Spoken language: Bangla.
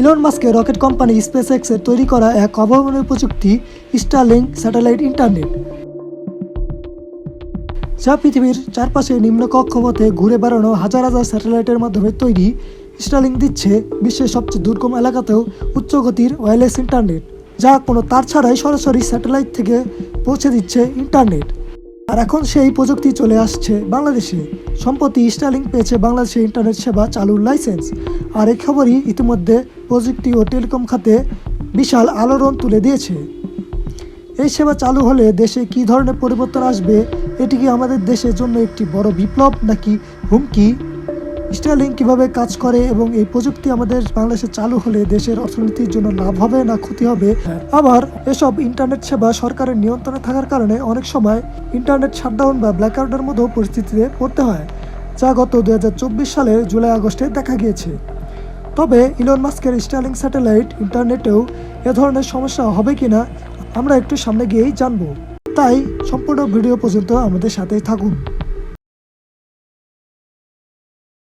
ইলন মাস্কের রকেট কোম্পানি স্পেসএক্সের তৈরি করা এক অভাবনীয় প্রযুক্তি স্টারলিংক স্যাটেলাইট ইন্টারনেট, যা পৃথিবীর চারপাশে নিম্ন কক্ষপথে ঘুরে বেড়ানো হাজার হাজার স্যাটেলাইটের মাধ্যমে তৈরি। স্টারলিংক দিচ্ছে বিশ্বের সবচেয়ে দুর্গম এলাকাতেও উচ্চ গতির ওয়্যারলেস ইন্টারনেট, যা কোনো তার ছাড়াই সরাসরি স্যাটেলাইট থেকে পৌঁছে দিচ্ছে ইন্টারনেট। আর এখন সেই প্রযুক্তি চলে আসছে বাংলাদেশে। সম্প্রতি স্টারলিংক পেয়েছে বাংলাদেশে ইন্টারনেট সেবা চালুর লাইসেন্স। আর এই খবরই ইতিমধ্যে প্রযুক্তি ও টেলিকম খাতে বিশাল আলোড়ন তুলে দিয়েছে। এই সেবা চালু হলে দেশে কী ধরনের পরিবর্তন আসবে? এটি কি আমাদের দেশের জন্য একটি বড় বিপ্লব নাকি হুমকি? স্টারলিংক কীভাবে কাজ করে এবং এই প্রযুক্তি আমাদের বাংলাদেশে চালু হলে দেশের অর্থনীতির জন্য লাভ হবে না ক্ষতি হবে? আবার এসব ইন্টারনেট সেবা সরকারের নিয়ন্ত্রণে থাকার কারণে অনেক সময় ইন্টারনেট শাটডাউন বা ব্ল্যাকআউটের মতো পরিস্থিতিতে পড়তে হয়, যা গত 2024 সালের জুলাই আগস্টে দেখা গিয়েছে। তবে ইলন মাস্কের স্টারলিংক স্যাটেলাইট ইন্টারনেটেও এ ধরনের সমস্যা হবে কিনা আমরা একটু সামনে গিয়েই জানবো। তাই সম্পূর্ণ ভিডিও পর্যন্ত আমাদের সাথেই থাকুন।